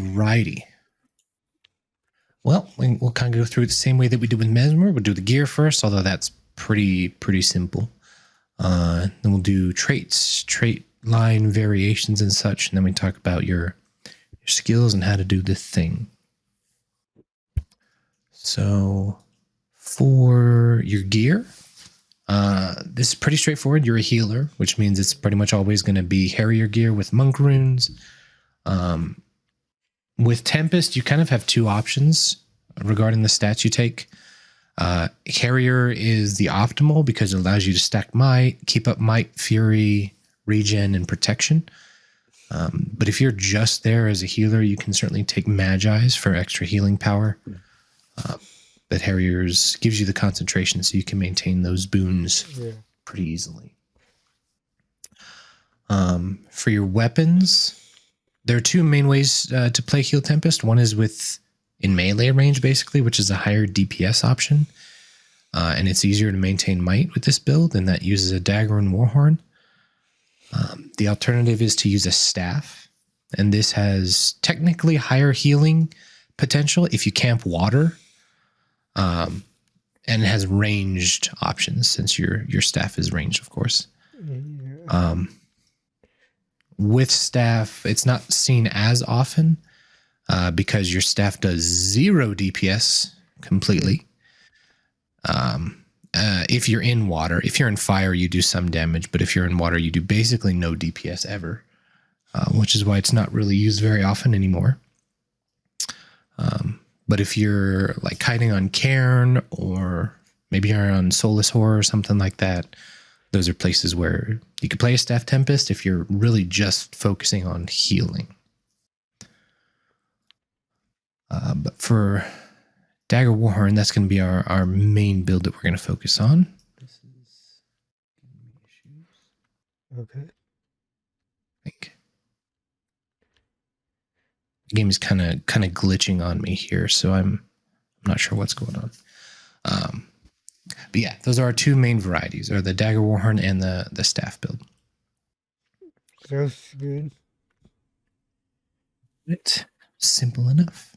Alrighty. Well, we'll kind of go through it the same way that we did with Mesmer. We'll do the gear first, although that's pretty simple. Then we'll do traits, trait line variations and such, and then we talk about your skills and how to do the thing. So for your gear, this is pretty straightforward. You're a healer, which means it's pretty much always going to be Harrier gear with monk runes. With Tempest, you kind of have two options regarding the stats you take. Harrier is the optimal because it allows you to stack might, keep up might, fury, regen, and protection. But if you're just there as a healer, you can certainly take Magi's for extra healing power. But Harrier's gives you the concentration so you can maintain those boons pretty easily. For your weapons, there are two main ways to play Heal Tempest. One is in melee range, basically, which is a higher DPS option. And it's easier to maintain might with this build, and that uses a dagger and warhorn. The alternative is to use a staff, and this has technically higher healing potential if you camp water. And it has ranged options since your staff is ranged, of course. With staff, it's not seen as often because your staff does 0 DPS completely. If you're in water, if you're in fire, you do some damage, but if you're in water, you do basically no DPS ever, which is why it's not really used very often anymore. But if you're like hiding on Cairn, or maybe you're on Soulless Horror or something like that, those are places where you could play a Staff Tempest if you're really just focusing on healing. But for Dagger Warhorn, that's going to be our main build that we're going to focus on. This is issues. Okay. I think the game is kind of glitching on me here, so I'm not sure what's going on. But yeah, those are our two main varieties, are the Dagger Warhorn and the staff build. That's good. It's simple enough.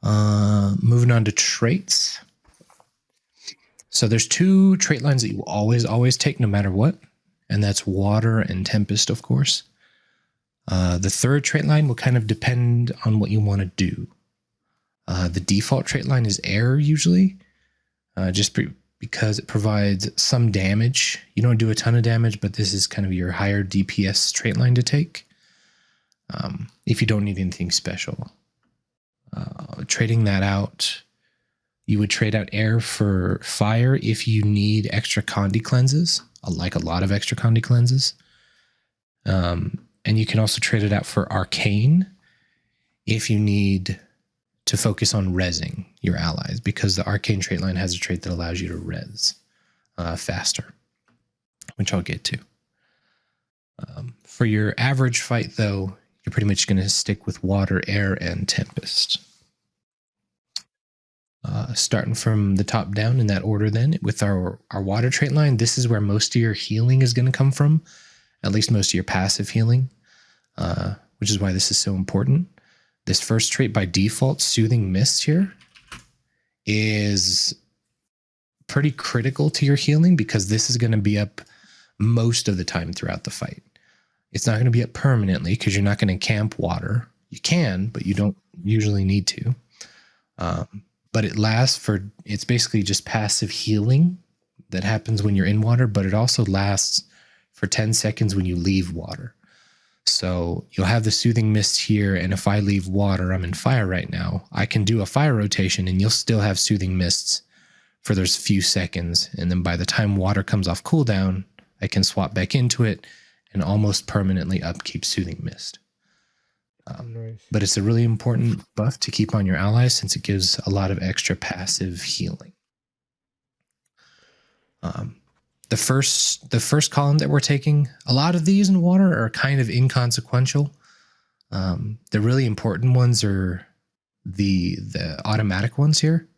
Moving on to traits. So there's two trait lines that you always take no matter what, and that's water and tempest, of course. The third trait line will kind of depend on what you want to do. The default trait line is air usually, because it provides some damage. You don't do a ton of damage, but this is kind of your higher DPS trait line to take if you don't need anything special. Trading that out, you would trade out air for fire if you need extra Condi cleanses, like a lot of extra Condi cleanses. And you can also trade it out for arcane if you need to focus on rezzing your allies, because the arcane trait line has a trait that allows you to res faster, which I'll get to. For your average fight, though, you're pretty much going to stick with water, air, and tempest. Starting from the top down in that order then, with our water trait line, this is where most of your healing is going to come from, at least most of your passive healing, which is why this is so important. This first trait by default, Soothing Mist here, is pretty critical to your healing because this is going to be up most of the time throughout the fight. It's not going to be up permanently because you're not going to camp water. You can, but you don't usually need to. But it lasts it's basically just passive healing that happens when you're in water, but it also lasts for 10 seconds when you leave water. So you'll have the Soothing Mist here, and if I leave water, I'm in fire right now, I can do a fire rotation and you'll still have Soothing Mists for those few seconds. And then by the time water comes off cooldown, I can swap back into it and almost permanently upkeep Soothing Mist. Nice. But it's a really important buff to keep on your allies since it gives a lot of extra passive healing. The first column that we're taking, a lot of these in water are kind of inconsequential. The really important ones are the automatic ones here.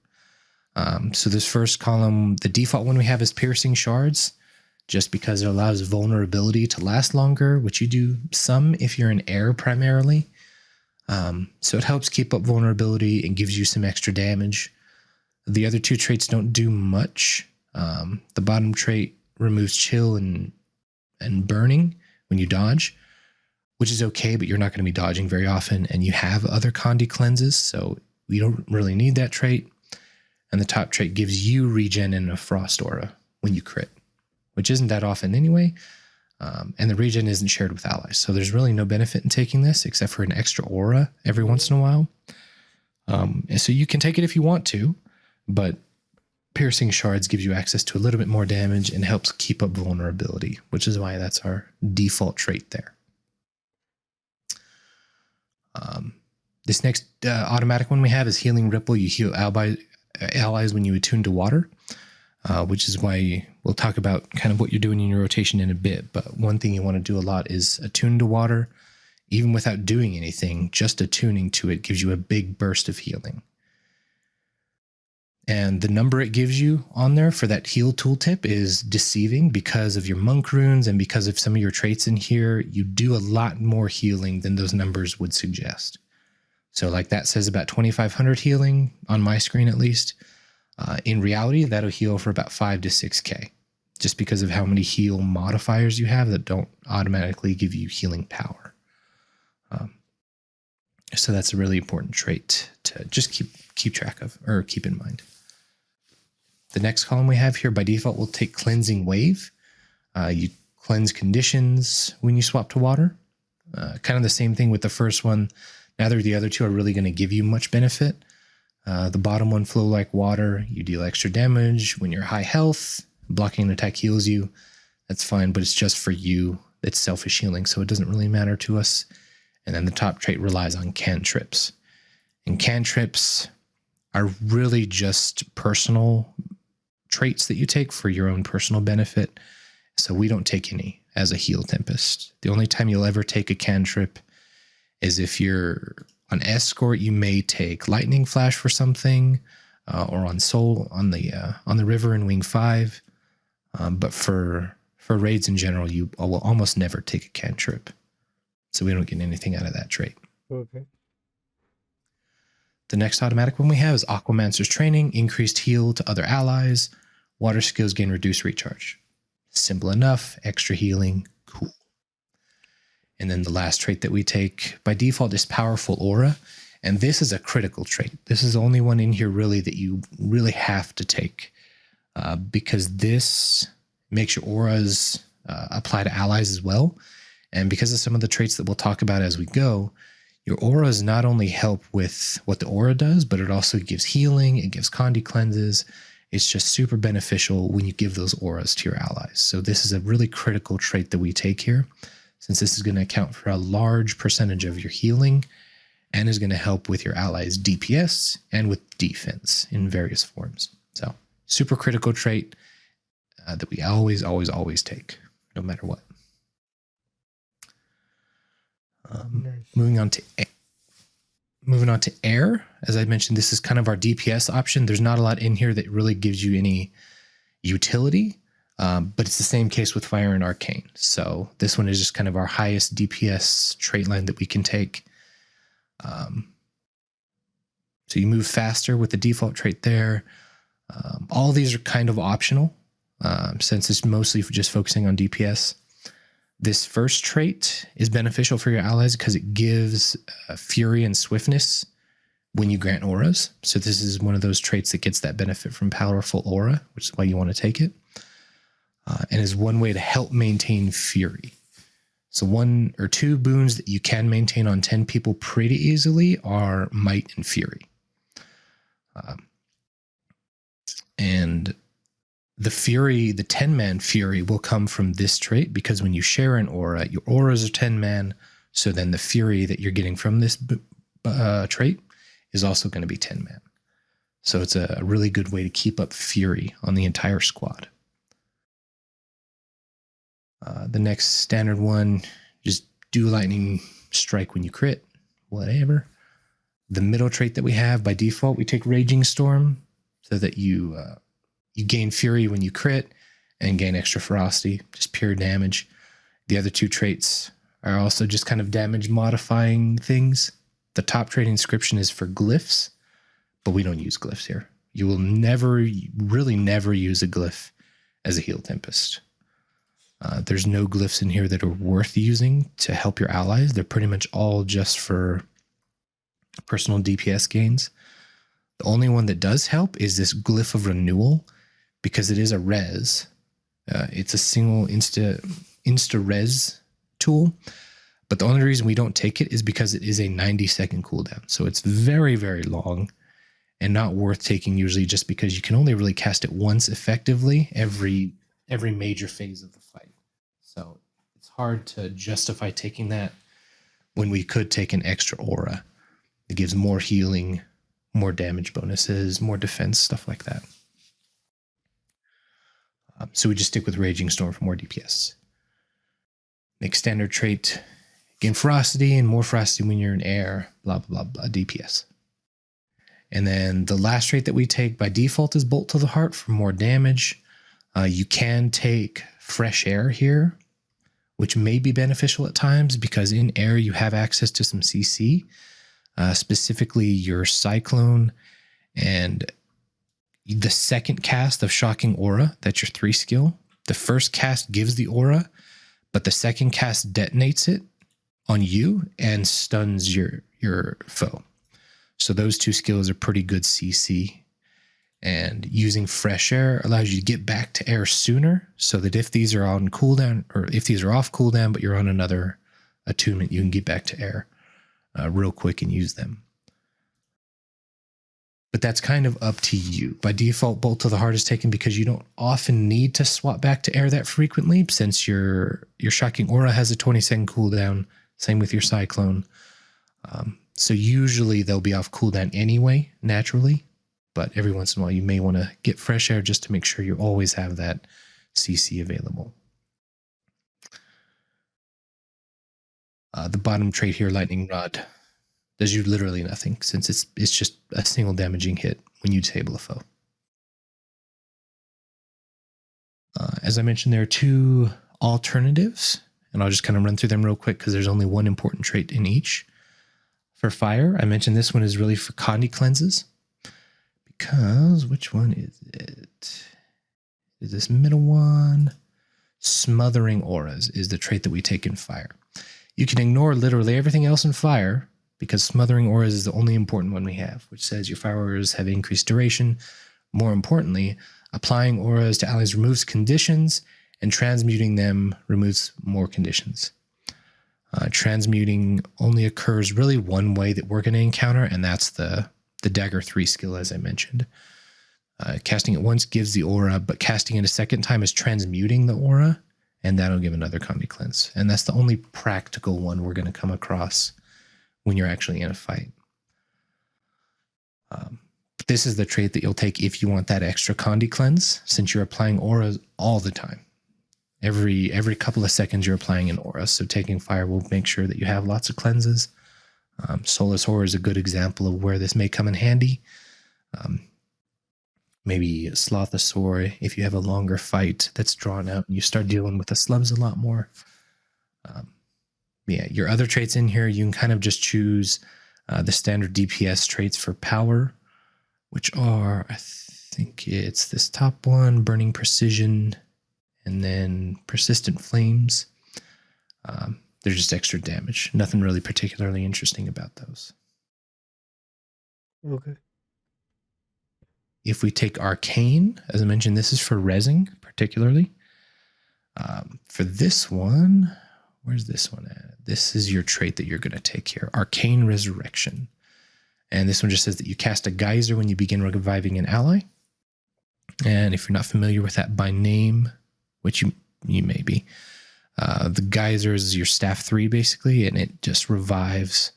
So this first column, the default one we have is Piercing Shards, just because it allows vulnerability to last longer, which you do some if you're in air primarily. So it helps keep up vulnerability and gives you some extra damage. The other two traits don't do much. The bottom trait removes chill and burning when you dodge, which is okay, but you're not going to be dodging very often, and you have other Condi cleanses, so we don't really need that trait. And the top trait gives you regen and a frost aura when you crit, which isn't that often anyway. And the regen isn't shared with allies, so there's really no benefit in taking this except for an extra aura every once in a while. And so you can take it if you want to, but piercing shards gives you access to a little bit more damage and helps keep up vulnerability, which is why that's our default trait there. This next automatic one we have is Healing Ripple. You heal allies when you attune to water, which is why we'll talk about kind of what you're doing in your rotation in a bit. But one thing you want to do a lot is attune to water, even without doing anything. Just attuning to it gives you a big burst of healing. And the number it gives you on there for that heal tooltip is deceiving because of your monk runes and because of some of your traits in here. You do a lot more healing than those numbers would suggest. So like that says about 2,500 healing on my screen at least. In reality, that'll heal for about 5 to 6K, just because of how many heal modifiers you have that don't automatically give you healing power. So that's a really important trait to just keep track of or keep in mind. The next column we have here by default will take Cleansing Wave. You cleanse conditions when you swap to water. Kind of the same thing with the first one. Neither of the other two are really going to give you much benefit. The bottom one, Flow Like Water, you deal extra damage when you're high health. Blocking an attack heals you. That's fine, but it's just for you. It's selfish healing, so it doesn't really matter to us. And then the top trait relies on cantrips. And cantrips are really just personal traits that you take for your own personal benefit. So we don't take any as a heal tempest. The only time you'll ever take a cantrip is if you're on escort. You may take lightning flash for something, or on soul on the river in wing 5. But for raids in general, you will almost never take a cantrip. So we don't get anything out of that trait. Okay. The next automatic one we have is Aquamancer's Training. Increased heal to other allies. Water skills gain reduced recharge. Simple enough. Extra healing. Cool. And then the last trait that we take by default is Powerful Aura. And this is a critical trait. This is the only one in here really that you really have to take. Because this makes your auras apply to allies as well. And because of some of the traits that we'll talk about as we go, your auras not only help with what the aura does, but it also gives healing, it gives Condi cleanses. It's just super beneficial when you give those auras to your allies. So this is a really critical trait that we take here, since this is going to account for a large percentage of your healing and is going to help with your allies' DPS and with defense in various forms. So super critical trait that we always, always, always take, no matter what. Nice. Moving on to air. As I mentioned, this is kind of our DPS option. There's not a lot in here that really gives you any utility, but it's the same case with fire and arcane. So this one is just kind of our highest DPS trait line that we can take. So you move faster with the default trait there. All these are kind of optional, since it's mostly just focusing on DPS. This first trait is beneficial for your allies because it gives fury and swiftness when you grant auras. So this is one of those traits that gets that benefit from Powerful Aura, which is why you want to take it. And is one way to help maintain fury. So 1 or 2 boons that you can maintain on 10 people pretty easily are Might and Fury. And the Fury, the 10-man Fury will come from this trait because when you share an aura, your auras are 10-man. So then the Fury that you're getting from this trait is also going to be 10-man. So it's a really good way to keep up Fury on the entire squad. The next standard one, just do lightning strike when you crit, whatever. The middle trait that we have by default, we take Raging Storm so that you gain Fury when you crit and gain extra ferocity, just pure damage. The other 2 traits are also just kind of damage modifying things The top trait inscription is for glyphs, but we don't use glyphs here. You will never, really never use a glyph as a heal Tempest. There's no glyphs in here that are worth using to help your allies. They're pretty much all just for personal DPS gains. The only one that does help is this glyph of renewal, because it is a res. It's a single insta res tool. But the only reason we don't take it is because it is a 90-second cooldown. So it's very, very long and not worth taking usually, just because you can only really cast it once effectively every major phase of the fight. So it's hard to justify taking that when we could take an extra aura. It gives more healing, more damage bonuses, more defense, stuff like that. So we just stick with Raging Storm for more DPS. Next standard trait, gain ferocity and more ferocity when you're in air, blah, blah, blah, DPS. And then the last trait that we take by default is Bolt to the Heart for more damage. You can take Fresh Air here, which may be beneficial at times because in air you have access to some CC, specifically your Cyclone and the second cast of Shocking Aura. That's your 3 skill. The first cast gives the aura, but the second cast detonates it on you and stuns your foe. So those 2 skills are pretty good CC. And using Fresh Air allows you to get back to air sooner, so that if these are on cooldown, or if these are off cooldown but you're on another attunement, you can get back to air real quick and use them. But that's kind of up to you. By default, Bolt to the Heart is taken because you don't often need to swap back to air that frequently, since your Shocking Aura has a 20-second cooldown. Same with your Cyclone. So usually they'll be off cooldown anyway, naturally. But every once in a while you may want to get Fresh Air just to make sure you always have that CC available. The bottom trait here, Lightning Rod, does you literally nothing, since it's just a single damaging hit when you disable a foe. As I mentioned, there are 2 alternatives, and I'll just kind of run through them real quick because there's only one important trait in each. For fire, I mentioned this one is really for Condi cleanses. Because, which one is it? Is this middle one? Smothering Auras is the trait that we take in fire. You can ignore literally everything else in fire, because Smothering Auras is the only important one we have, which says your fire auras have increased duration. More importantly, applying auras to allies removes conditions, and transmuting them removes more conditions. Transmuting only occurs really one way that we're going to encounter, and that's the Dagger 3 skill, as I mentioned. Casting it once gives the aura, but casting it a second time is transmuting the aura, and that'll give another Condi cleanse. And that's the only practical one we're going to come across when you're actually in a fight. This is the trait that you'll take if you want that extra Condi cleanse, since you're applying auras all the time. Every couple of seconds you're applying an aura, so taking fire will make sure that you have lots of cleanses. Soulless Horror is a good example of where this may come in handy. Maybe Slothosaur, if you have a longer fight that's drawn out and you start dealing with the slubs a lot more. Yeah, your other traits in here, you can kind of just choose the standard DPS traits for power, which are, I think it's this top one, Burning Precision, and then Persistent Flames. They're just extra damage. Nothing really particularly interesting about those. Okay. If we take Arcane, as I mentioned, this is for resing particularly. For this one, where's this one at? This is your trait that you're going to take here, Arcane Resurrection. And this one just says that you cast a geyser when you begin reviving an ally. And if you're not familiar with that by name, which you may be, the geyser is your staff 3 basically, and it just revives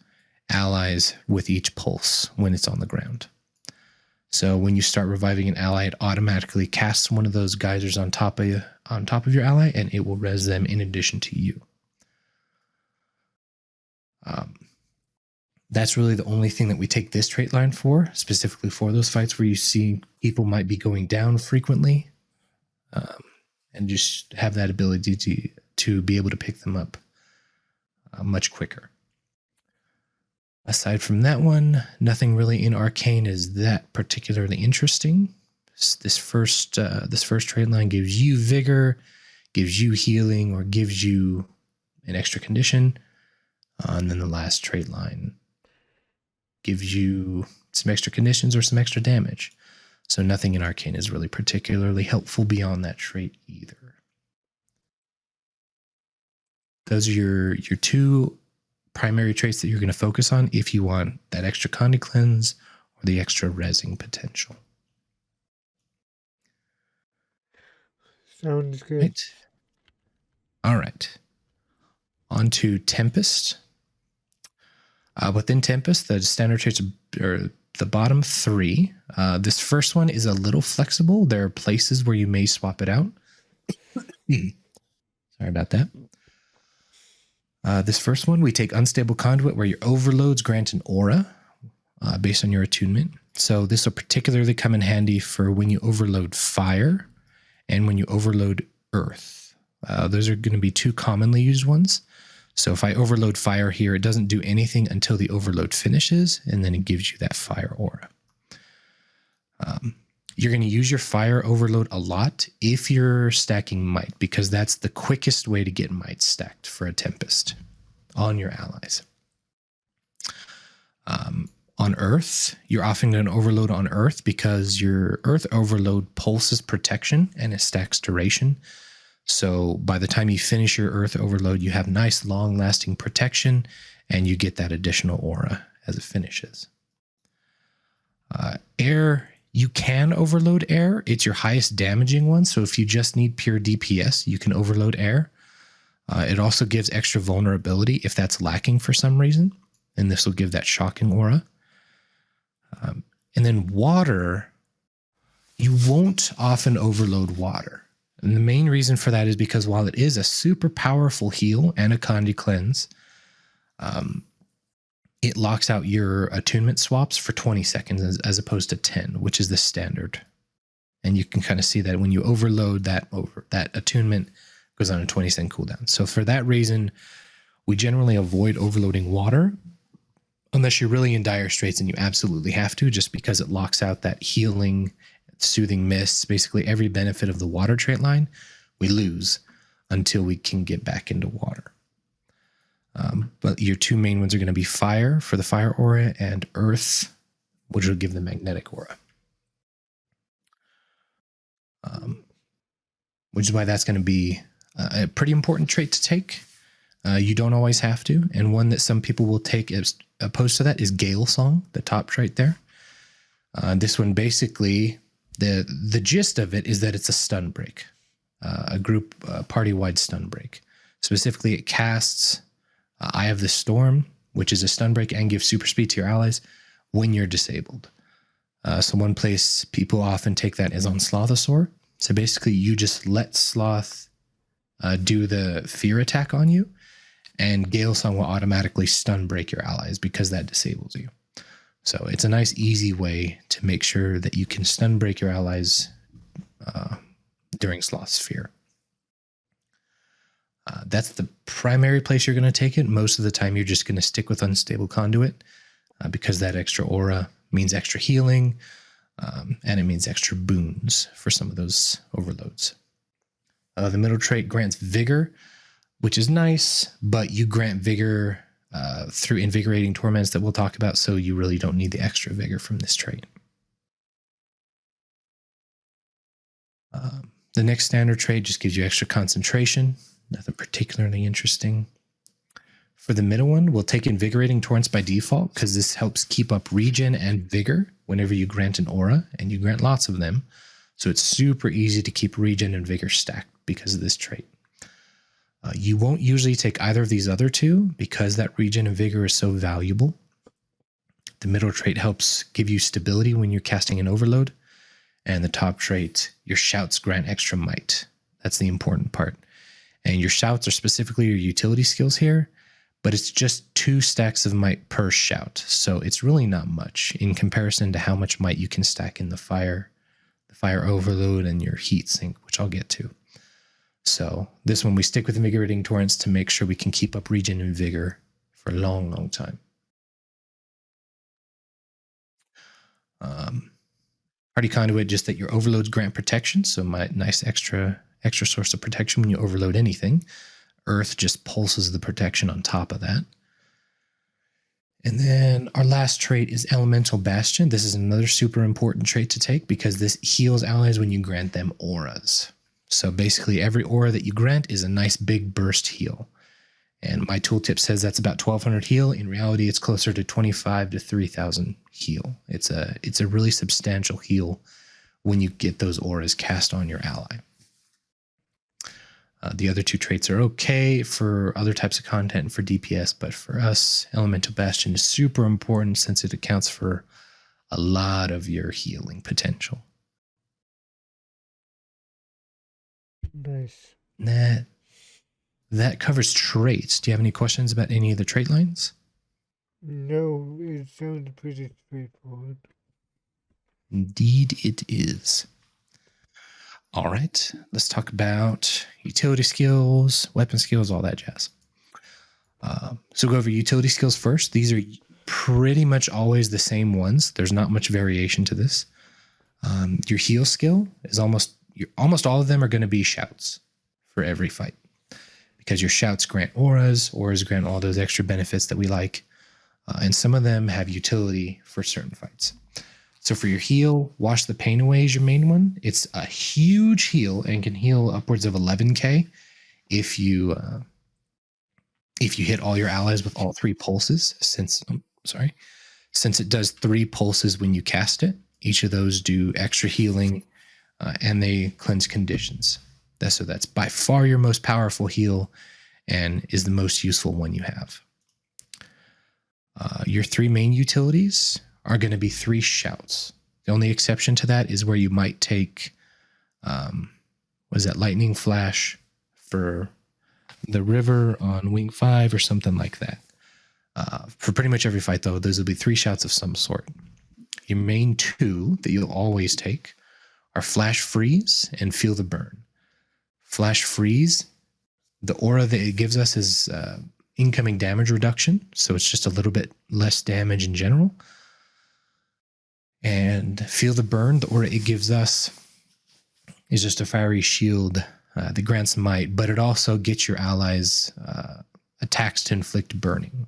allies with each pulse when it's on the ground. So when you start reviving an ally, it automatically casts one of those geysers on top of your ally, and it will res them in addition to you. That's really the only thing that we take this trait line for, specifically for those fights where you see people might be going down frequently, and just have that ability to be able to pick them up much quicker. Aside from that one, nothing really in Arcane is that particularly interesting. This first trait line gives you vigor, gives you healing, or gives you an extra condition. And then the last trait line gives you some extra conditions or some extra damage. So nothing in Arcane is really particularly helpful beyond that trait either. Those are your two primary traits that you're going to focus on if you want that extra Condi cleanse or the extra resing potential. Sounds good. Right. All right. On to Tempest. Within Tempest, the standard traits are the bottom three. This first one is a little flexible. There are places where you may swap it out. Sorry about that. This first one, we take Unstable Conduit, where your overloads grant an aura based on your attunement. So this will particularly come in handy for when you overload fire and when you overload earth. Those are going to be two commonly used ones. So if I overload fire here, it doesn't do anything until the overload finishes, and then it gives you that fire aura. You're going to use your fire overload a lot if you're stacking might, because that's the quickest way to get might stacked for a Tempest on your allies. On Earth, you're often going to overload on Earth because your Earth overload pulses protection and it stacks duration. So by the time you finish your Earth overload, you have nice long-lasting protection and you get that additional aura as it finishes. Air, you can overload air. It's your highest damaging one. So if you just need pure DPS, you can overload air. It also gives extra vulnerability if that's lacking for some reason. And this will give that shocking aura. And then water, you won't often overload water. And the main reason for that is because while it is a super powerful heal and a Condi cleanse, it locks out your attunement swaps for 20 seconds as opposed to 10, which is the standard. And you can kind of see that when you overload that attunement goes on a 20-second cooldown. So for that reason, we generally avoid overloading water unless you're really in dire straits and you absolutely have to, just because it locks out that healing, soothing mists, basically every benefit of the water trait line, we lose until we can get back into water. But your two main ones are going to be fire for the fire aura and earth, which will give the magnetic aura. Which is why that's going to be a pretty important trait to take. You don't always have to. And one that some people will take as opposed to that is Gale Song, the top trait there. This one basically, the gist of it is that it's a stun break, a group party-wide stun break. Specifically, it casts Eye of the Storm, which is a stun break and gives super speed to your allies when you're disabled. So one place people often take that is on Slothosaur. So basically, you just let Sloth do the fear attack on you, and Gale Song will automatically stun break your allies because that disables you. So it's a nice, easy way to make sure that you can stun break your allies during Sloth's fear. That's the primary place you're going to take it. Most of the time, you're just going to stick with Unstable Conduit because that extra aura means extra healing, and it means extra boons for some of those overloads. The middle trait grants Vigor, which is nice, but you grant Vigor through Invigorating Torments that we'll talk about, so you really don't need the extra Vigor from this trait. The next standard trait just gives you extra concentration. Nothing particularly interesting. For the middle one, we'll take Invigorating Torrents by default because this helps keep up regen and vigor whenever you grant an aura, and you grant lots of them. So it's super easy to keep regen and vigor stacked because of this trait. You won't usually take either of these other two because that regen and vigor is so valuable. The middle trait helps give you stability when you're casting an overload. And the top trait, your shouts grant extra might. That's the important part. And your shouts are specifically your utility skills here, but it's just 2 stacks of might per shout. So it's really not much in comparison to how much might you can stack in the fire overload and your heat sink, which I'll get to. So this one, we stick with Invigorating Torrents to make sure we can keep up regen and vigor for a long, long time. Hardy Conduit, just that your overloads grant protection, so my nice extra source of protection when you overload anything. Earth just pulses the protection on top of that. And then our last trait is Elemental Bastion. This is another super important trait to take because this heals allies when you grant them auras. So basically every aura that you grant is a nice big burst heal. And my tooltip says that's about 1200 heal. In reality, it's closer to 25 to 3000 heal. It's a really substantial heal when you get those auras cast on your ally. The other two traits are okay for other types of content and for DPS, but for us, Elemental Bastion is super important since it accounts for a lot of your healing potential. Nice. That covers traits. Do you have any questions about any of the trait lines? No, it sounds pretty straightforward. Indeed, it is. All right, let's talk about utility skills, weapon skills, all that jazz. So go over utility skills first. These are pretty much always the same ones. There's not much variation to this. Your heal skill is almost all of them are going to be shouts for every fight because your shouts grant auras grant all those extra benefits that we like. And some of them have utility for certain fights. So for your heal, Wash the Pain Away is your main one. It's a huge heal and can heal upwards of 11k if you hit all your allies with all 3 pulses. Since it does 3 pulses when you cast it, each of those do extra healing and they cleanse conditions. So that's by far your most powerful heal and is the most useful one you have. Your 3 main utilities are going to be 3 shouts. The only exception to that is where you might take, Lightning Flash for the river on Wing 5 or something like that. For pretty much every fight, though, those will be 3 shouts of some sort. Your main 2 that you'll always take are Flash Freeze and Feel the Burn. Flash Freeze, the aura that it gives us is incoming damage reduction, so it's just a little bit less damage in general. And Feel the Burn, the aura it gives us is just a fiery shield that grants might, but it also gets your allies attacks to inflict burning.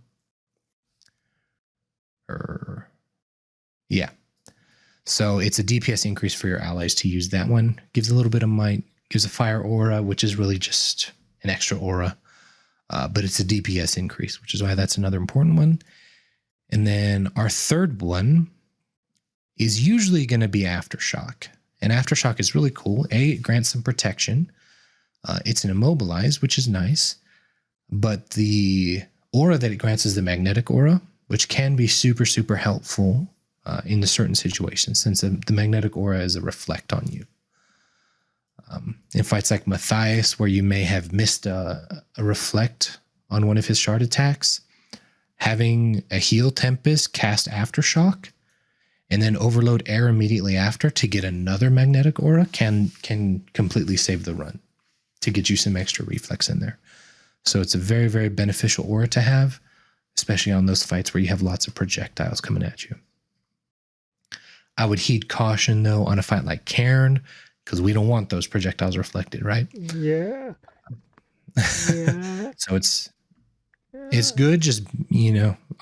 So it's a DPS increase for your allies to use that one. Gives a little bit of might, gives a fire aura, which is really just an extra aura, but it's a DPS increase, which is why that's another important one. And then our third one is usually going to be Aftershock. And Aftershock is really cool. It grants some protection. It's an immobilize, which is nice. But the aura that it grants is the magnetic aura, which can be super, super helpful in certain situations, since the magnetic aura is a reflect on you. In fights like Matthias, where you may have missed a reflect on one of his shard attacks, having a heal Tempest cast Aftershock and then overload air immediately after to get another magnetic aura can completely save the run to get you some extra reflex in there. So it's a very, very beneficial aura to have, especially on those fights where you have lots of projectiles coming at you. I would heed caution, though, on a fight like Cairn, because we don't want those projectiles reflected, right? Yeah. So it's good, just,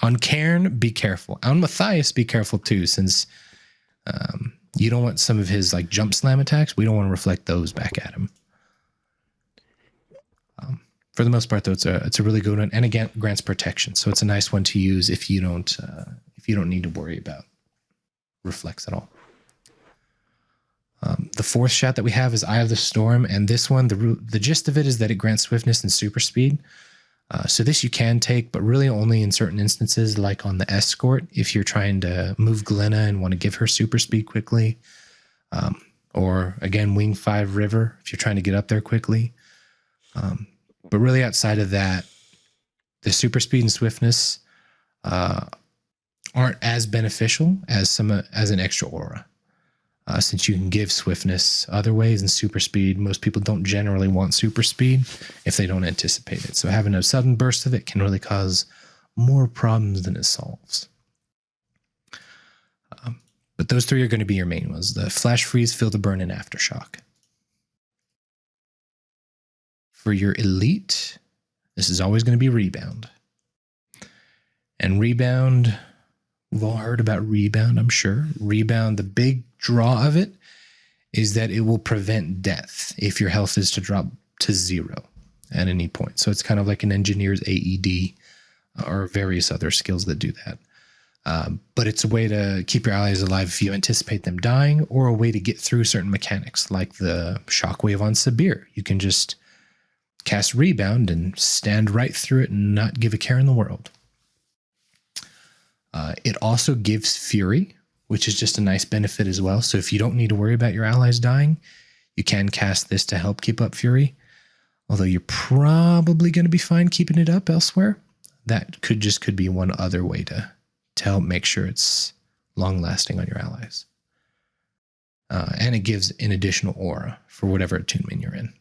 on Cairn, be careful. On Matthias, be careful too, since you don't want some of his jump slam attacks. We don't want to reflect those back at him. For the most part, though, it's a really good one, and again, grants protection. So it's a nice one to use if you don't need to worry about reflex at all. The fourth shout that we have is Eye of the Storm, and this one, the gist of it is that it grants swiftness and super speed. So this you can take, but really only in certain instances, like on the escort, if you're trying to move Glenna and want to give her super speed quickly. Or again, Wing 5 River, if you're trying to get up there quickly. But really outside of that, the super speed and swiftness aren't as beneficial as an extra aura. Since you can give swiftness other ways and super speed, most people don't generally want super speed if they don't anticipate it. So having a sudden burst of it can really cause more problems than it solves. But those three are going to be your main ones: the flash freeze, feel the burn, and aftershock. For your elite, this is always going to be rebound. And rebound, we've all heard about rebound, I'm sure. Rebound, the big draw of it is that it will prevent death if your health is to drop to 0 at any point. So it's kind of like an engineer's AED or various other skills that do that. But it's a way to keep your allies alive if you anticipate them dying, or a way to get through certain mechanics, like the shockwave on Sabir. You can just cast rebound and stand right through it and not give a care in the world. It also gives fury, which is just a nice benefit as well. So if you don't need to worry about your allies dying, you can cast this to help keep up fury. Although you're probably going to be fine keeping it up elsewhere. That could be one other way to help make sure it's long lasting on your allies. And it gives an additional aura for whatever attunement you're in.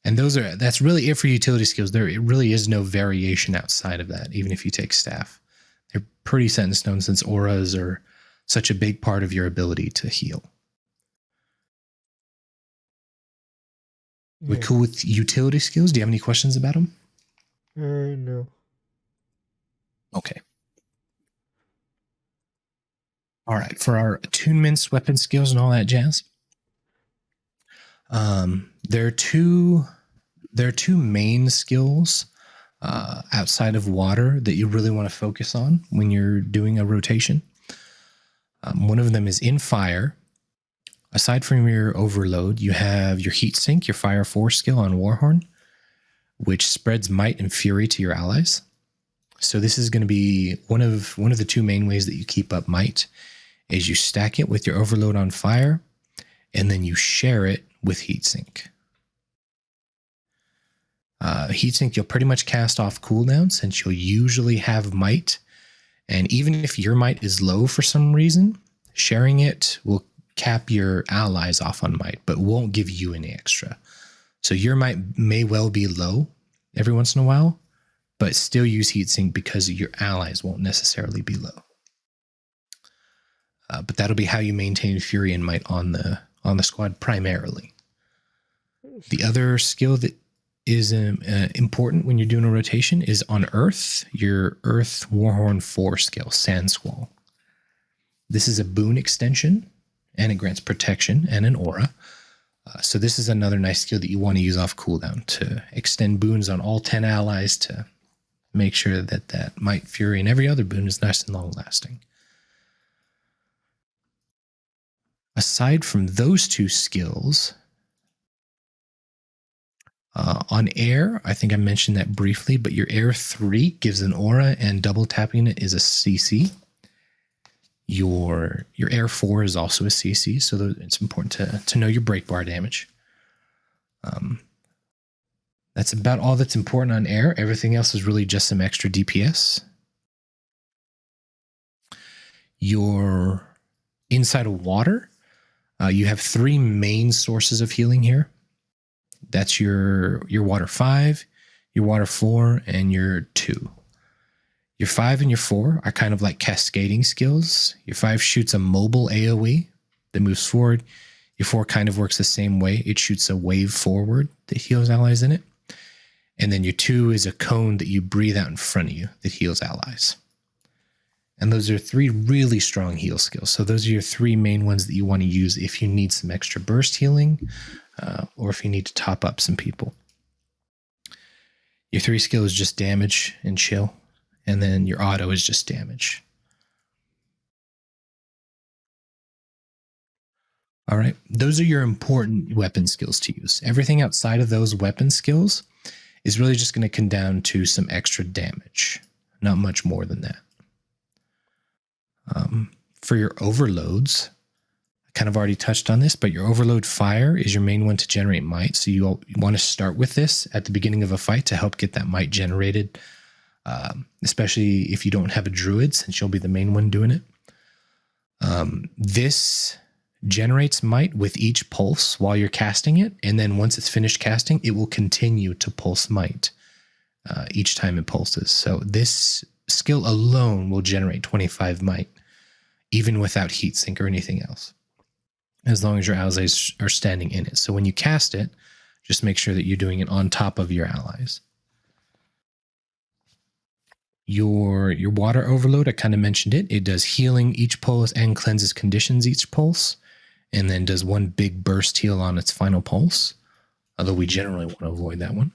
And that's really it for utility skills. There really is no variation outside of that, even if you take staff. They're pretty set in stone since auras are such a big part of your ability to heal. We cool with utility skills? Do you have any questions about them? No. Okay. All right. For our attunements, weapon skills, and all that jazz, there are two main skills outside of water that you really want to focus on when you're doing a rotation. One of them is in fire. Aside from your overload, you have your heat sink, your fire 4 skill on Warhorn, which spreads might and fury to your allies. So this is going to be one of the two main ways that you keep up might, is you stack it with your overload on fire, and then you share it with heatsink. Heatsink you'll pretty much cast off cooldown, since you'll usually have might, and even if your might is low for some reason, sharing it will cap your allies off on might, but won't give you any extra. So your might may well be low every once in a while, but still use heatsink because your allies won't necessarily be low. But that'll be how you maintain fury and might on the squad primarily. The other skill that is important when you're doing a rotation is on Earth, your Earth Warhorn 4 skill, Sand Squall. This is a boon extension, and it grants protection and an aura. So this is another nice skill that you want to use off cooldown to extend boons on all 10 allies to make sure that might, fury, and every other boon is nice and long lasting. Aside from those two skills, on air, I think I mentioned that briefly, but your air 3 gives an aura, and double tapping it is a CC. Your air 4 is also a CC, so it's important to know your break bar damage. That's about all that's important on air. Everything else is really just some extra DPS. Your inside of water, you have 3 main sources of healing here. That's your water 5, your water 4, and your 2. Your 5 and your 4 are kind of like cascading skills. Your 5 shoots a mobile AoE that moves forward. Your 4 kind of works the same way. It shoots a wave forward that heals allies in it. And then your 2 is a cone that you breathe out in front of you that heals allies. And those are 3 really strong heal skills. So those are your 3 main ones that you want to use if you need some extra burst healing, or if you need to top up some people. Your 3 skill is just damage and chill. And then your auto is just damage. All right. Those are your important weapon skills to use. Everything outside of those weapon skills is really just going to come down to some extra damage. Not much more than that. For your overloads, I kind of already touched on this, but your overload fire is your main one to generate might. So you want to start with this at the beginning of a fight to help get that might generated, especially if you don't have a druid, since you'll be the main one doing it. This generates might with each pulse while you're casting it, and then once it's finished casting, it will continue to pulse might each time it pulses. So this skill alone will generate 25 might, even without heatsink or anything else, as long as your allies are standing in it. So when you cast it, just make sure that you're doing it on top of your allies. Your water overload, I kind of mentioned it. It does healing each pulse and cleanses conditions each pulse, and then does one big burst heal on its final pulse, although we generally want to avoid that one.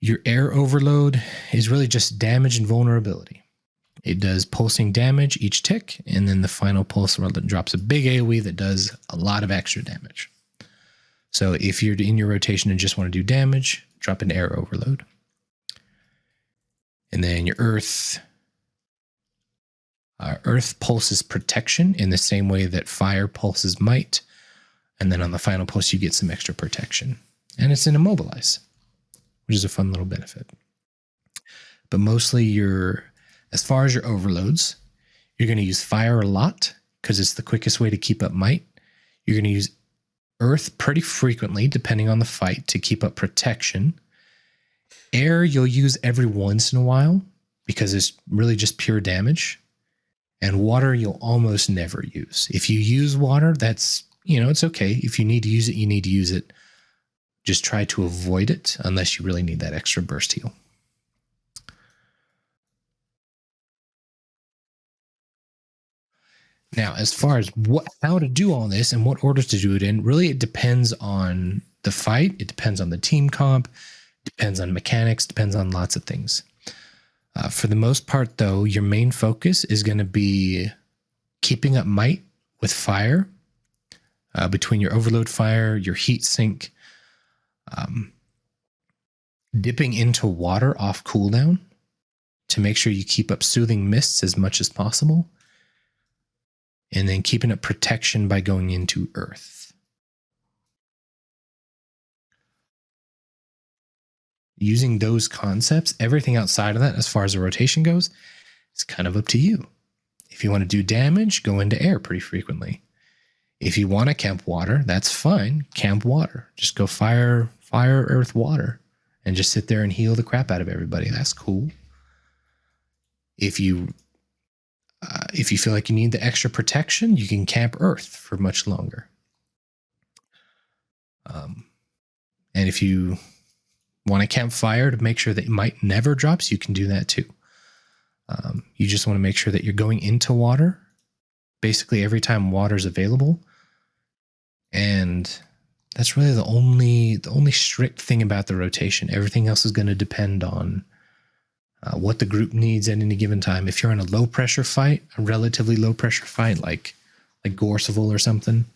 Your air overload is really just damage and vulnerability. It does pulsing damage each tick, and then the final pulse drops a big AoE that does a lot of extra damage. So if you're in your rotation and just want to do damage, drop an air overload. And then your earth pulses protection in the same way that fire pulses might. And then on the final pulse, you get some extra protection. And it's an immobilize, which is a fun little benefit. But mostly as far as your overloads, you're going to use fire a lot because it's the quickest way to keep up might. You're going to use earth pretty frequently, depending on the fight, to keep up protection. Air you'll use every once in a while because it's really just pure damage. And water you'll almost never use. If you use water, that's, it's okay. If you need to use it, you need to use it. Just try to avoid it unless you really need that extra burst heal. Now, as far as how to do all this and what orders to do it in, really it depends on the fight. It depends on the team comp. Depends on mechanics, depends on lots of things. For the most part, though, your main focus is going to be keeping up might with fire, between your overload fire, your heat sink, dipping into water off cooldown to make sure you keep up soothing mists as much as possible, and then keeping up protection by going into earth. Using those concepts, everything outside of that, as far as the rotation goes, is kind of up to you. If you want to do damage, go into air pretty frequently. If you want to camp water, that's fine. Camp water. Just go fire, earth, water, and just sit there and heal the crap out of everybody. That's cool. If you feel like you need the extra protection, you can camp earth for much longer. And if you want to camp fire to make sure that might never drops, you can do that too. You just want to make sure that you're going into water basically every time water is available. And that's really the only strict thing about the rotation. Everything else is going to depend on what the group needs at any given time. If you're in a low pressure fight, a relatively low pressure fight like Gorseval or something,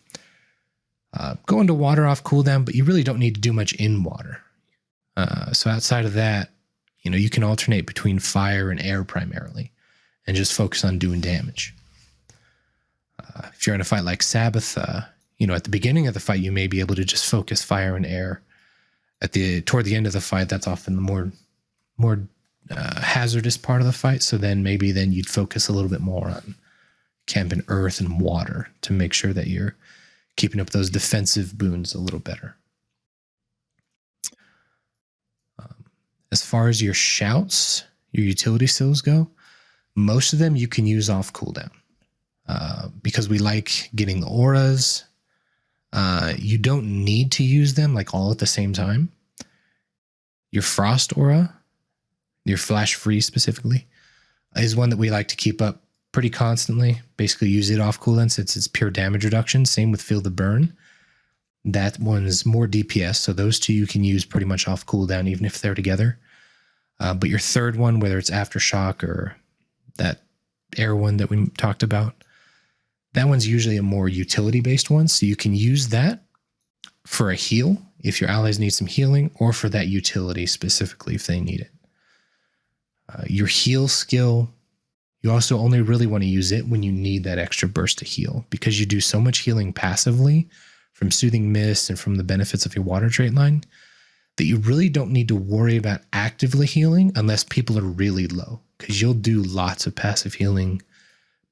go into water off cooldown, but you really don't need to do much in water. So outside of that, you can alternate between fire and air primarily and just focus on doing damage. If you're in a fight like Sabbath, at the beginning of the fight, you may be able to just focus fire and air. Toward the end of the fight, that's often the more hazardous part of the fight. So then you'd focus a little bit more on camping earth and water to make sure that you're keeping up those defensive boons a little better. As far as your shouts, your utility skills go, most of them you can use off cooldown because we like getting the auras. You don't need to use them all at the same time. Your frost aura, your flash freeze specifically, is one that we like to keep up pretty constantly. Basically use it off cooldown since it's pure damage reduction. Same with feel the burn. That one's more DPS, so those two you can use pretty much off cooldown even if they're together. But your third one, whether it's Aftershock or that air one that we talked about, that one's usually a more utility-based one, so you can use that for a heal if your allies need some healing, or for that utility specifically if they need it. Your heal skill, you also only really want to use it when you need that extra burst to heal, because you do so much healing passively from Soothing Mist and from the benefits of your water trait line that you really don't need to worry about actively healing unless people are really low, because you'll do lots of passive healing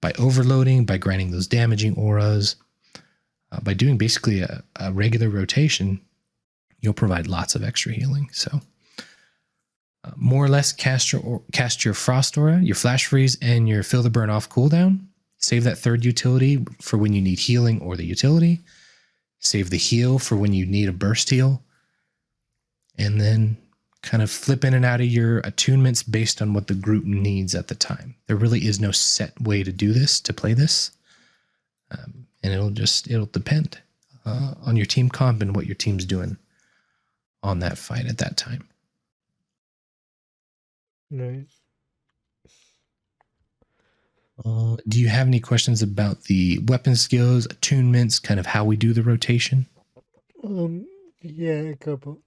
by overloading, by granting those damaging auras, by doing basically a regular rotation. You'll provide lots of extra healing. So more or less cast your Frost Aura, your Flash Freeze, and your Feel the Burn off cooldown. Save that third utility for when you need healing or the utility. Save the heal for when you need a burst heal. And then kind of flip in and out of your attunements based on what the group needs at the time. There really is no set way to do this, to play this. And it'll depend on your team comp and what your team's doing on that fight at that time. Nice. Do you have any questions about the weapon skills, attunements, kind of how we do the rotation? Yeah, a couple.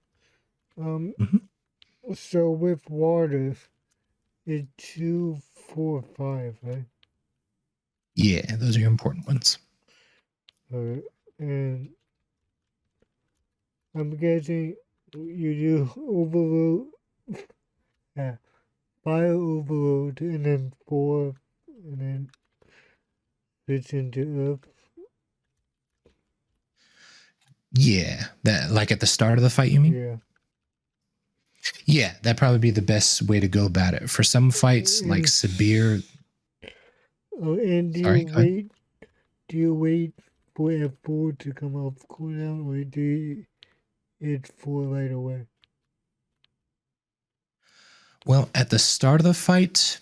So with water, it's 2, 4, 5, right? Yeah, those are your important ones. Alright, and I'm guessing you do overload, yeah, fire overload, and then 4, and then switch into earth. Yeah, that like at the start of the fight, you mean? Yeah. Yeah, that'd probably be the best way to go about it. For some fights, like Sabir. Oh, and do you wait for F4 to come off cooldown, or do it 4 right away? Well, at the start of the fight,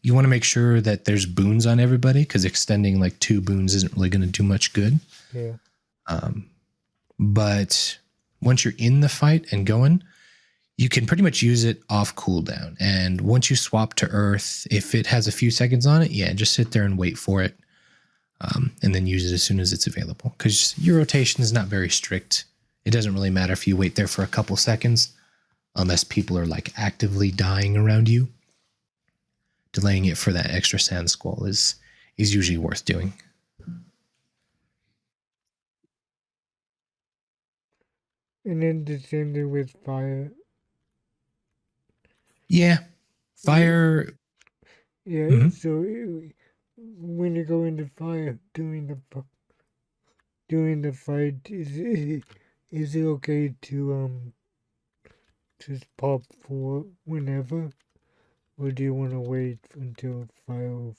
you want to make sure that there's boons on everybody, because extending like 2 boons isn't really going to do much good. Yeah. But once you're in the fight and going, you can pretty much use it off cooldown. And once you swap to Earth, if it has a few seconds on it, yeah, just sit there and wait for it. And then use it as soon as it's available. Because your rotation is not very strict. It doesn't really matter if you wait there for a couple seconds, unless people are like actively dying around you. Delaying it for that extra sand squall is usually worth doing. And then descending with fire. Yeah. Fire. Yeah, so when you go into fire during the fight, is it okay to just pop for whenever, or do you want to wait until fire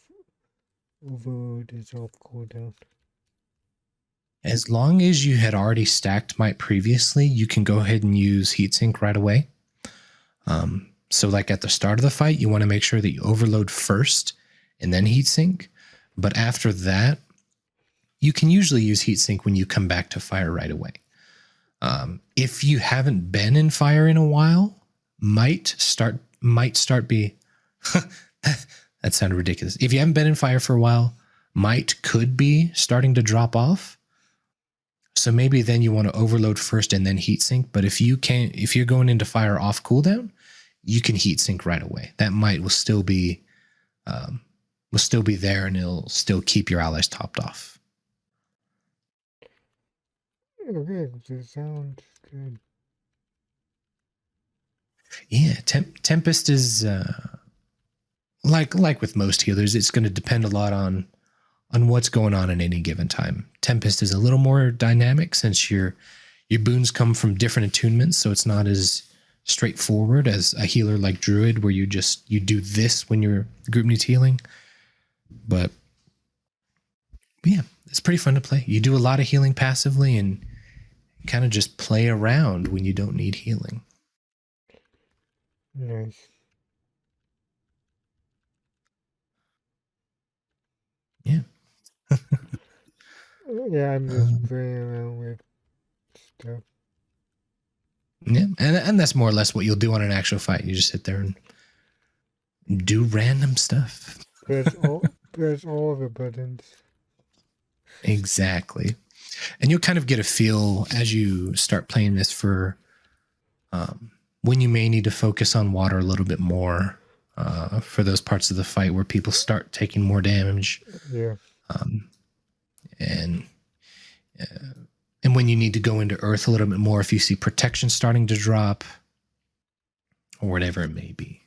overload is off cooldown? As long as you had already stacked Might previously, you can go ahead and use Heatsink right away. So like at the start of the fight, you want to make sure that you overload first and then Heatsink. But after that, you can usually use Heatsink when you come back to fire right away. If you haven't been in fire in a while, might start be that sounded ridiculous. If you haven't been in fire for a while, might could be starting to drop off. So maybe then you want to overload first and then heatsink. But if you're going into fire off cooldown, you can heatsink right away. That might will still be there, and it'll still keep your allies topped off. Okay, that sounds good. Yeah, Tempest is like with most healers, it's going to depend a lot on what's going on at any given time. Tempest is a little more dynamic since your boons come from different attunements, so it's not as straightforward as a healer like Druid, where you do this when your group needs healing. But yeah, it's pretty fun to play. You do a lot of healing passively and kind of just play around when you don't need healing. Nice. Yeah. Yeah, I'm just playing around with stuff. Yeah, and that's more or less what you'll do on an actual fight. You just sit there and do random stuff. Press all the buttons. Exactly. And you'll kind of get a feel as you start playing this for when you may need to focus on water a little bit more for those parts of the fight where people start taking more damage. Yeah. And when you need to go into earth a little bit more, if you see protection starting to drop or whatever it may be.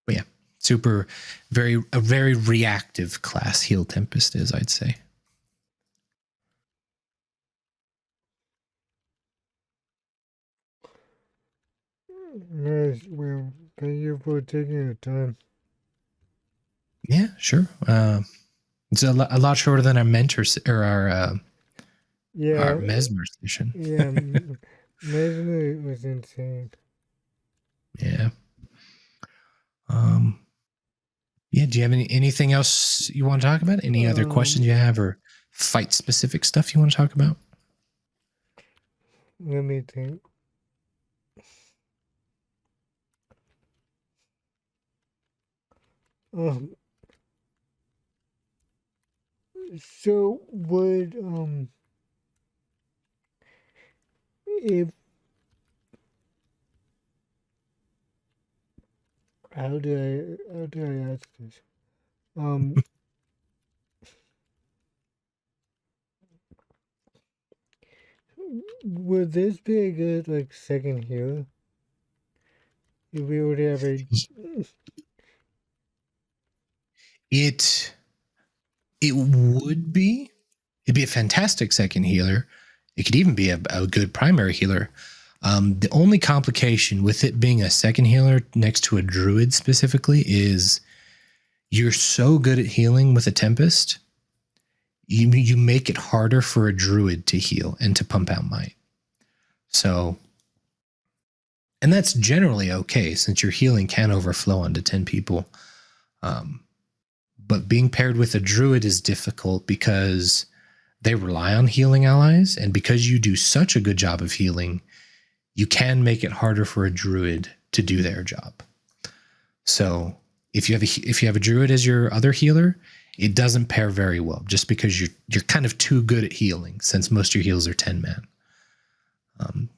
But yeah, a very reactive class Heal Tempest is, I'd say. Nice. Well, thank you for taking the time. Yeah, sure. It's a lot shorter than our mentor or our Yeah, mesmer session. yeah. Mesmer was insane. Yeah. Um, yeah. Do you have anything else you want to talk about? Any other questions Um, you have, or fight specific stuff you want to talk about? Let me think. Um, so would if how do I ask this? Um, would this be a good like second healer if we would have a It it would be. It'd be a fantastic second healer. It could even be a good primary healer. The only complication with it being a second healer next to a druid specifically is you're so good at healing with a tempest, you make it harder for a druid to heal and to pump out might. So, and that's generally okay since your healing can overflow onto 10 people. Um, but being paired with a druid is difficult because they rely on healing allies, and because you do such a good job of healing, you can make it harder for a druid to do their job. So if you have a druid as your other healer, it doesn't pair very well just because you're kind of too good at healing since most of your heals are 10 man.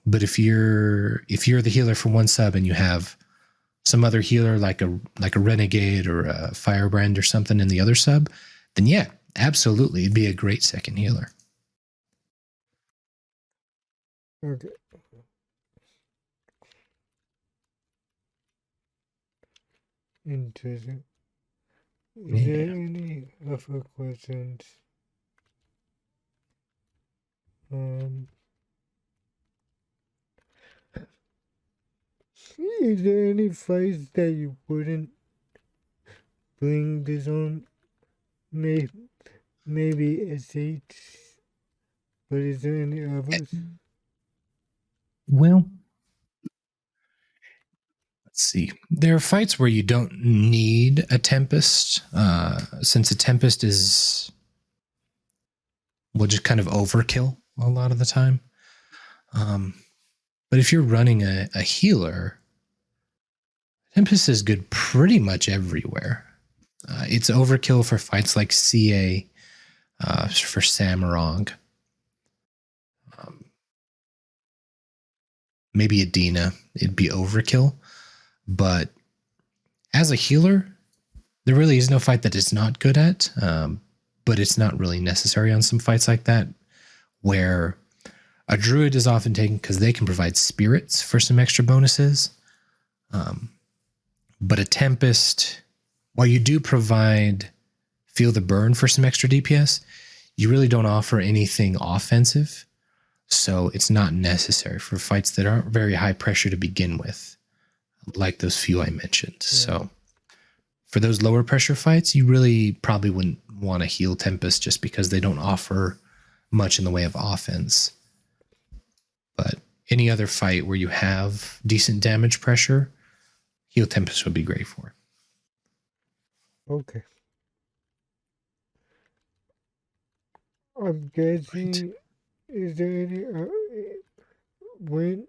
But if you're the healer for one sub and you have some other healer like a renegade or a firebrand or something in the other sub, then yeah, absolutely, it'd be a great second healer. okay. Interesting. Is there Yeah. any other questions? Um, is there any fights that you wouldn't bring this on? Maybe SH, but is there any others? Well, let's see. There are fights where you don't need a tempest, since a tempest is will just kind of overkill a lot of the time. Um, but if you're running a healer, tempest is good pretty much everywhere. It's overkill for fights like CA, for Samurong, um, maybe Adina. It'd be overkill, but as a healer, there really is no fight that it's not good at. But it's not really necessary on some fights like that, where a druid is often taken because they can provide spirits for some extra bonuses. Um, but a tempest, while you do provide feel the burn for some extra DPS, you really don't offer anything offensive. So it's not necessary for fights that aren't very high pressure to begin with, like those few I mentioned. Yeah. So for those lower pressure fights, you really probably wouldn't want to heal Tempest just because they don't offer much in the way of offense. But any other fight where you have decent damage pressure, heal Tempest would be great for. Okay. I'm Right. guessing. Is there any when?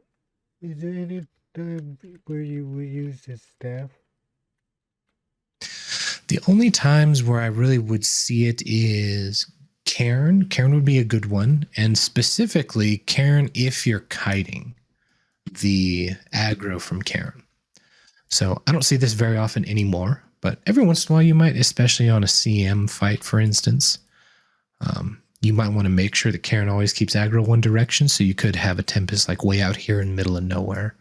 Is there any time where you would use the staff? The only times where I really would see it is Cairn. Cairn would be a good one. And specifically, Cairn if you're kiting the aggro from Cairn. So I don't see this very often anymore, but every once in a while you might, especially on a CM fight, for instance. You might want to make sure that Cairn always keeps aggro one direction, so you could have a Tempest like way out here in the middle of nowhere.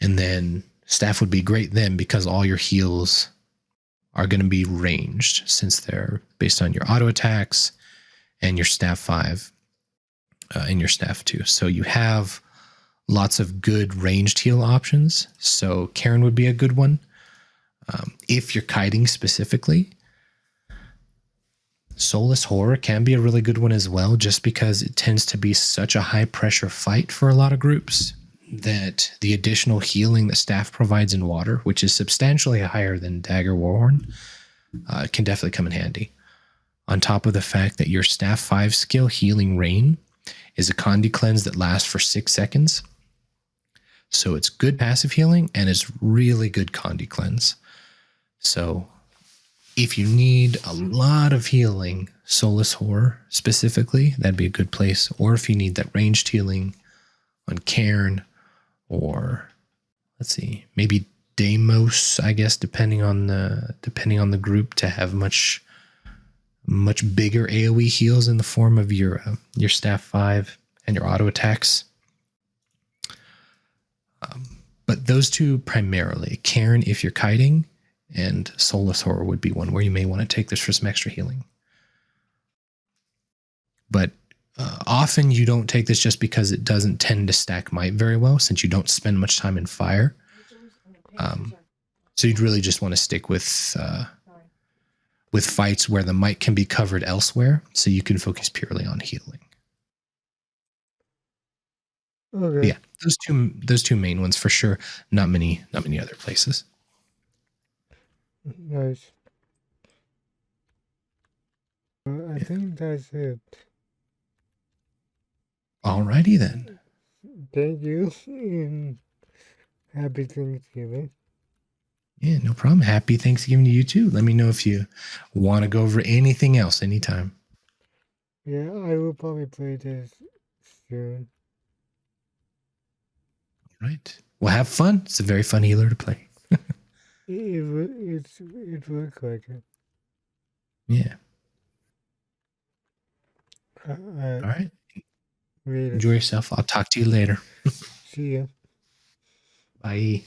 And then Staff would be great then because all your heals are going to be ranged since they're based on your auto attacks and your Staff 5 and your Staff 2. So you have lots of good ranged heal options. So Karen would be a good one. If you're kiting specifically, Soulless Horror can be a really good one as well, just because it tends to be such a high pressure fight for a lot of groups that the additional healing that staff provides in water, which is substantially higher than Dagger Warhorn, can definitely come in handy. On top of the fact that your staff 5 skill Healing Rain is a Condi cleanse that lasts for 6 seconds. So it's good passive healing and it's really good Condi cleanse. So if you need a lot of healing, Soulless Horror specifically, that'd be a good place. Or if you need that ranged healing on Cairn, or let's see, maybe Deimos, I guess, depending on the group, to have much bigger AoE heals in the form of your staff 5 and your auto attacks. But those two primarily, Cairn if you're kiting, and Soulless Horror would be one where you may want to take this for some extra healing. But often you don't take this just because it doesn't tend to stack might very well, since you don't spend much time in fire. So you'd really just want to stick with fights where the might can be covered elsewhere, so you can focus purely on healing. Okay. Yeah, those two main ones for sure. Not many other places. Nice. I think that's it. Alrighty then. Thank you, and happy Thanksgiving. Yeah, no problem. Happy Thanksgiving to you too. Let me know if you want to go over anything else anytime. Yeah, I will probably play this soon. All right. Well, have fun. It's a very fun healer to play. It looks like it. Yeah. All All right. later. Enjoy yourself. I'll talk to you later. See ya. Bye.